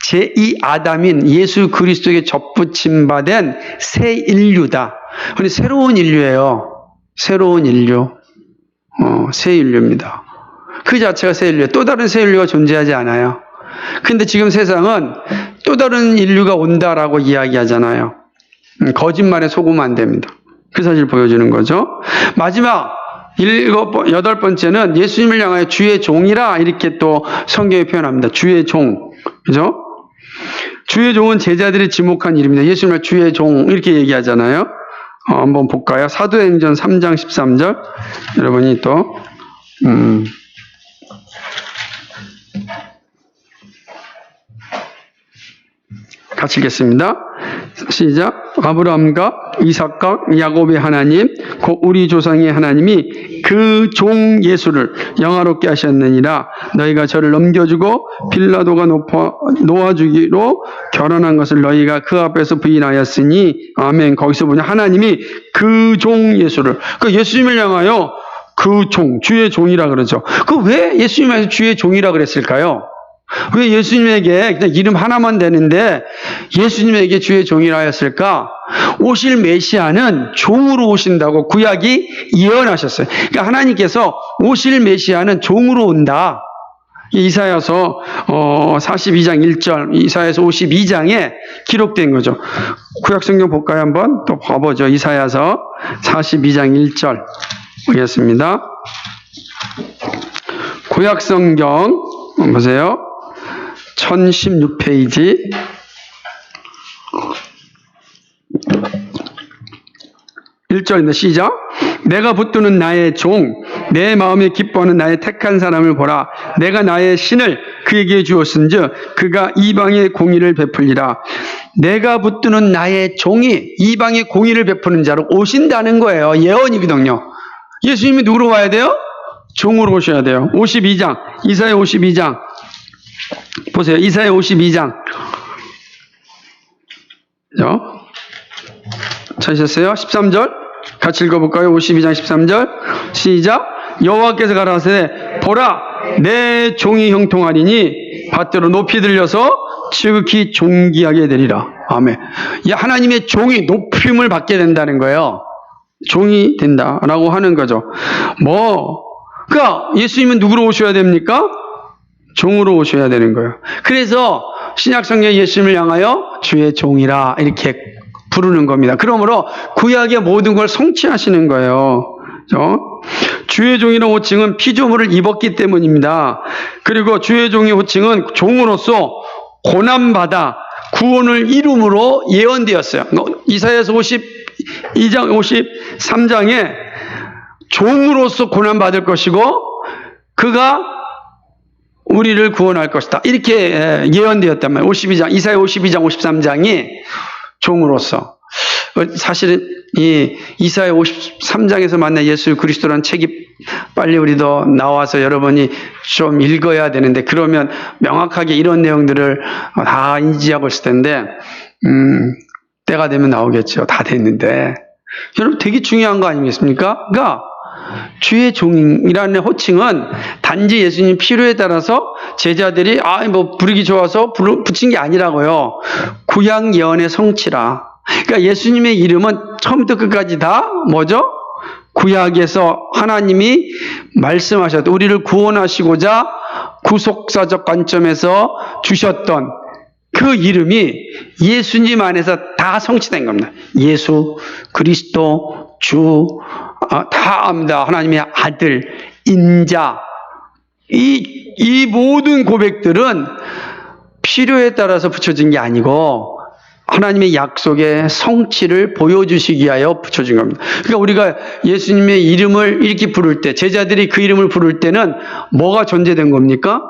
제2 아담인 예수 그리스도에게 접붙임 받은 새 인류다. 근데 새로운 인류예요. 새로운 인류. 새 인류입니다. 그 자체가 새 인류예요. 또 다른 새 인류가 존재하지 않아요. 근데 지금 세상은 또 다른 인류가 온다라고 이야기하잖아요. 거짓말에 속으면 안 됩니다. 그 사실 보여주는 거죠. 마지막 8번째는 예수님을 향하여 주의 종이라 이렇게 또 성경에 표현합니다. 주의 종. 그죠? 주의 종은 제자들이 지목한 이름입니다. 예수님을 주의 종 이렇게 얘기하잖아요. 한번 볼까요? 사도행전 3장 13절. 여러분이 또 같이 읽겠습니다. 시작. 아브라함과 이삭과 야곱의 하나님 곧 우리 조상의 하나님이 그 종 예수를 영화롭게 하셨느니라. 너희가 저를 넘겨주고 빌라도가 놓아주기로 결혼한 것을 너희가 그 앞에서 부인하였으니 아멘. 거기서 보냐 하나님이 그 종 예수를 그 예수님을 향하여 그 종 주의 종이라 그러죠. 그 왜 예수님에서 주의 종이라 그랬을까요? 왜 예수님에게 그냥 이름 하나만 되는데 예수님에게 주의 종이라 하였을까? 오실 메시아는 종으로 오신다고 구약이 예언하셨어요. 그러니까 하나님께서 오실 메시아는 종으로 온다. 이사야서 42장 1절, 이사야서 52장에 기록된 거죠. 구약성경 볼까요? 한번 또 봐보죠. 이사야서 42장 1절 보겠습니다. 구약성경 보세요. 1016페이지 1절입니다. 시작. 내가 붙드는 나의 종, 내 마음에 기뻐하는 나의 택한 사람을 보라. 내가 나의 신을 그에게 주었은즉 그가 이방의 공의를 베풀리라. 내가 붙드는 나의 종이 이방의 공의를 베푸는 자로 오신다는 거예요. 예언이거든요. 예수님이 누구로 와야 돼요? 종으로 오셔야 돼요. 52장, 이사야 52장 보세요. 이사야 52장 찾으셨어요? 13절 같이 읽어볼까요? 52장 13절 시작. 여호와께서 가라사대 보라 내 종이 형통하리니 밭대로 높이 들려서 지극히 존귀하게 되리라. 아멘. 하나님의 종이 높임을 받게 된다는 거예요. 종이 된다라고 하는 거죠. 그러니까 예수님은 누구로 오셔야 됩니까? 종으로 오셔야 되는 거예요. 그래서 신약성경에 예수님을 향하여 주의 종이라 이렇게 부르는 겁니다. 그러므로 구약의 모든 걸 성취하시는 거예요. 주의 종이라는 호칭은 피조물을 입었기 때문입니다. 그리고 주의 종의 호칭은 종으로서 고난받아 구원을 이룸으로 예언되었어요. 이사야서 52장 53장에 종으로서 고난받을 것이고 그가 우리를 구원할 것이다. 이렇게 예언되었단 말이에요. 이사야 52장 53장이 종으로서. 사실은 이 이사야 53장에서 만난 예수 그리스도라는 책이 빨리 우리도 나와서 여러분이 좀 읽어야 되는데 그러면 명확하게 이런 내용들을 다 인지하고 있을 텐데 때가 되면 나오겠죠. 다 됐는데 여러분 되게 중요한 거 아니겠습니까? 그러니까 주의 종이라는 호칭은 단지 예수님 필요에 따라서 제자들이 부르기 좋아서 붙인 게 아니라고요. 구약 예언의 성취라. 그러니까 예수님의 이름은 처음부터 끝까지 다 뭐죠? 구약에서 하나님이 말씀하셨던 우리를 구원하시고자 구속사적 관점에서 주셨던 그 이름이 예수님 안에서 다 성취된 겁니다. 예수, 그리스도, 주, 다 압니다. 하나님의 아들, 인자. 이 모든 고백들은 필요에 따라서 붙여진 게 아니고 하나님의 약속의 성취를 보여주시기 위하여 붙여진 겁니다. 그러니까 우리가 예수님의 이름을 이렇게 부를 때, 제자들이 그 이름을 부를 때는 뭐가 존재된 겁니까?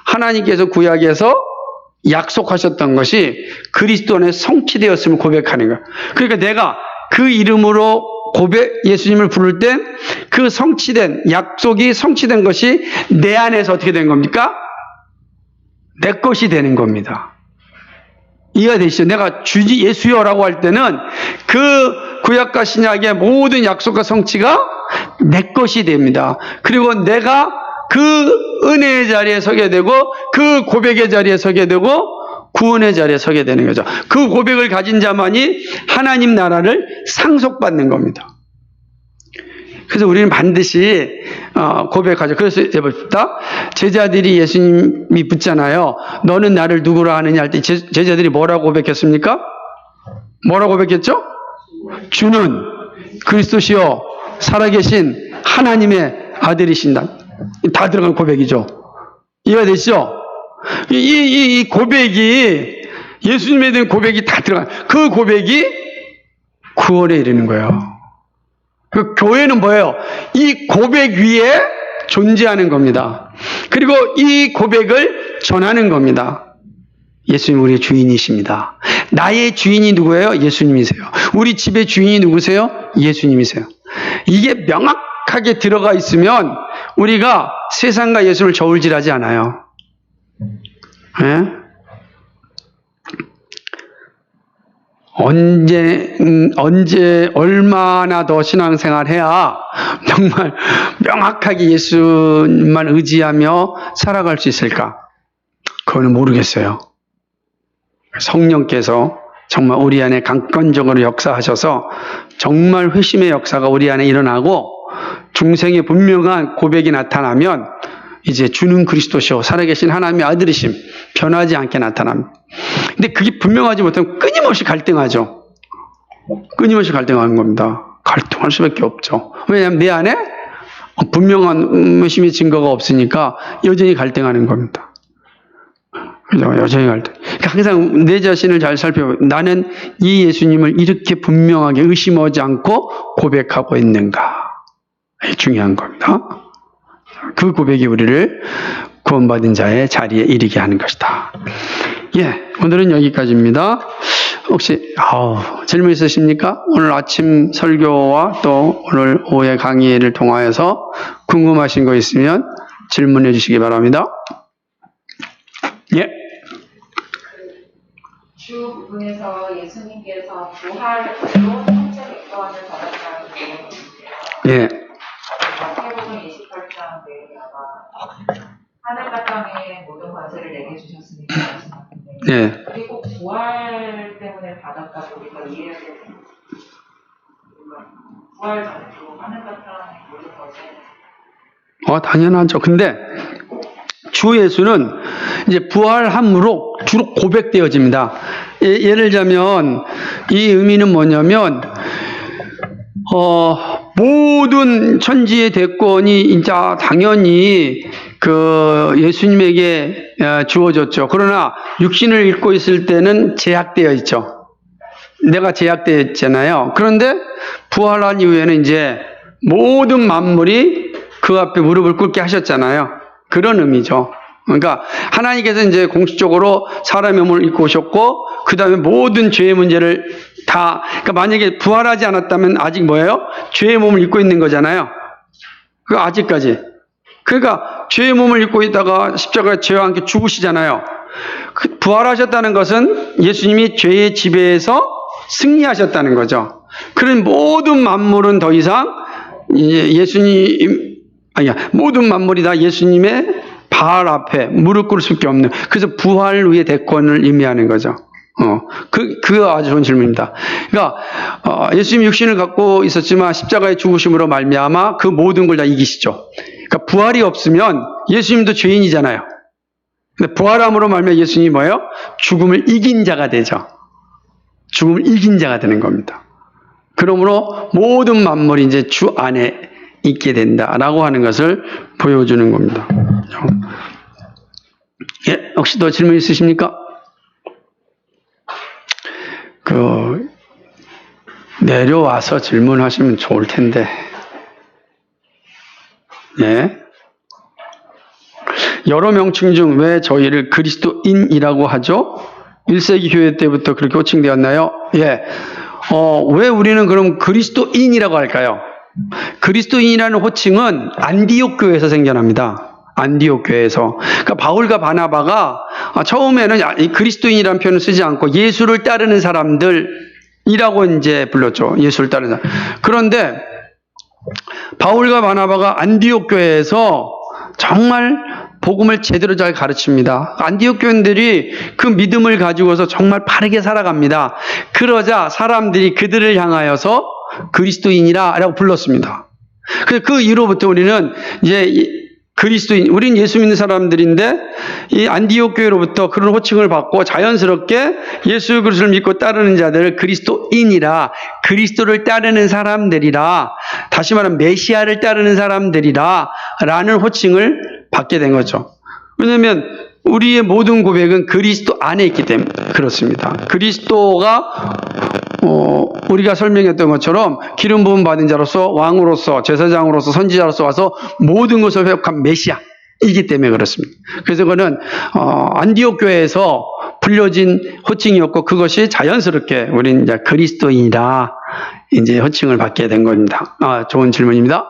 하나님께서 구약에서 약속하셨던 것이 그리스도 안에 성취되었음을 고백하는 거예요. 그러니까 내가 그 이름으로 예수님을 부를 때 그 성취된, 약속이 성취된 것이 내 안에서 어떻게 된 겁니까? 내 것이 되는 겁니다. 이해가 되시죠? 내가 주지 예수여라고 할 때는 그 구약과 신약의 모든 약속과 성취가 내 것이 됩니다. 그리고 내가 그 은혜의 자리에 서게 되고 그 고백의 자리에 서게 되고 구원의 자리에 서게 되는 거죠. 그 고백을 가진 자만이 하나님 나라를 상속받는 겁니다. 그래서 우리는 반드시 고백하죠. 그래서 해봅시다. 제자들이 예수님이 묻잖아요. 너는 나를 누구로 아느냐 할 때 제자들이 뭐라고 고백했습니까? 뭐라고 고백했죠? 주는 그리스도시요 살아계신 하나님의 아들이신다. 다 들어간 고백이죠. 이해가 되시죠? 이 고백이 예수님에 대한 고백이 다 들어간 그 고백이 구원에 이르는 거예요. 그 교회는 뭐예요? 이 고백 위에 존재하는 겁니다. 그리고 이 고백을 전하는 겁니다. 예수님 우리의 주인이십니다. 나의 주인이 누구예요? 예수님이세요. 우리 집의 주인이 누구세요? 예수님이세요. 이게 명확하게 들어가 있으면 우리가 세상과 예수를 저울질하지 않아요. 네? 얼마나 더 신앙생활 해야 정말 명확하게 예수님만 의지하며 살아갈 수 있을까? 그거는 모르겠어요. 성령께서 정말 우리 안에 강권적으로 역사하셔서 정말 회심의 역사가 우리 안에 일어나고 중생의 분명한 고백이 나타나면 이제 주는 그리스도시오 살아계신 하나님의 아들이심 변하지 않게 나타납니다. 근데 그게 분명하지 못하면 끊임없이 갈등하죠. 끊임없이 갈등하는 겁니다. 갈등할 수밖에 없죠. 왜냐하면 내 안에 분명한 의심의 증거가 없으니까 여전히 갈등하는 겁니다. 그죠? 여전히 갈등. 그러니까 항상 내 자신을 잘 살펴보면 나는 이 예수님을 이렇게 분명하게 의심하지 않고 고백하고 있는가. 이게 중요한 겁니다. 그 고백이 우리를 구원받은 자의 자리에 이르게 하는 것이다. 예, 오늘은 여기까지입니다. 혹시 질문 있으십니까? 오늘 아침 설교와 또 오늘 오후의 강의를 통하여서 궁금하신 거 있으면 질문해 주시기 바랍니다. 예. 주 부분에서 예수님께서 부활로 천체 백성을 받았다는 내용인데요. 예. 마태복음 28장 내용이 하늘과 땅에 모든 권세를 내게 주셨으니까 말씀하는데 예. 그게 꼭 부활 때문에 받았다고 우리가 이해해야 되는 부활 전에도 하늘과 땅에 모든 권세 당연하죠. 근데 주 예수는 이제 부활함으로 주로 고백되어집니다. 예를 들자면 이 의미는 뭐냐면 모든 천지의 대권이 이제 당연히 그 예수님에게 주어졌죠. 그러나 육신을 입고 있을 때는 제약되어 있죠. 내가 제약되어 있잖아요. 그런데 부활한 이후에는 이제 모든 만물이 그 앞에 무릎을 꿇게 하셨잖아요. 그런 의미죠. 그러니까 하나님께서 이제 공식적으로 사람의 몸을 입고 오셨고 그 다음에 모든 죄의 문제를 다 그러니까 만약에 부활하지 않았다면 아직 뭐예요? 죄의 몸을 입고 있는 거잖아요. 그 아직까지. 그러니까 죄의 몸을 입고 있다가 십자가에 죄와 함께 죽으시잖아요. 그 부활하셨다는 것은 예수님이 죄의 지배에서 승리하셨다는 거죠. 그런 모든 만물은 더 이상 모든 만물이 다 예수님의 발 앞에 무릎 꿇을 수밖에 없는 그래서 부활 후의 대권을 의미하는 거죠. 그 아주 좋은 질문입니다. 그러니까 예수님이 육신을 갖고 있었지만 십자가의 죽으심으로 말미암아 그 모든 걸 다 이기시죠. 그러니까 부활이 없으면 예수님도 죄인이잖아요. 근데 부활함으로 말미암아 예수님이 뭐예요? 죽음을 이긴 자가 되죠. 죽음을 이긴 자가 되는 겁니다. 그러므로 모든 만물이 이제 주 안에 있게 된다라고 하는 것을 보여주는 겁니다. 예, 혹시 더 질문 있으십니까? 내려와서 질문하시면 좋을 텐데. 예. 여러 명칭 중 왜 저희를 그리스도인이라고 하죠? 1세기 교회 때부터 그렇게 호칭되었나요? 예. 왜 우리는 그럼 그리스도인이라고 할까요? 그리스도인이라는 호칭은 안디옥 교회에서 생겨납니다. 안디옥 교회에서. 그러니까 바울과 바나바가 처음에는 이 그리스도인이라는 표현을 쓰지 않고 예수를 따르는 사람들이라고 이제 불렀죠. 예수를 따르는 사람. 그런데 바울과 바나바가 안디옥 교회에서 정말 복음을 제대로 잘 가르칩니다. 안디옥 교인들이 그 믿음을 가지고서 정말 바르게 살아갑니다. 그러자 사람들이 그들을 향하여서 그리스도인이라고 불렀습니다. 그래서 그 이후로부터 우리는 이제 그리스도인, 우린 예수 믿는 사람들인데 이 안디옥 교회로부터 그런 호칭을 받고 자연스럽게 예수 그리스도를 믿고 따르는 자들을 그리스도인이라, 그리스도를 따르는 사람들이라, 다시 말하면 메시아를 따르는 사람들이라 라는 호칭을 받게 된 거죠. 왜냐하면 우리의 모든 고백은 그리스도 안에 있기 때문에 그렇습니다. 그리스도가 우리가 설명했던 것처럼 기름 부음 받은 자로서 왕으로서 제사장으로서 선지자로서 와서 모든 것을 회복한 메시아이기 때문에 그렇습니다. 그래서 그는 안디옥 교회에서 불려진 호칭이었고 그것이 자연스럽게 우리는 이제 그리스도인이다 이제 호칭을 받게 된 겁니다. 좋은 질문입니다.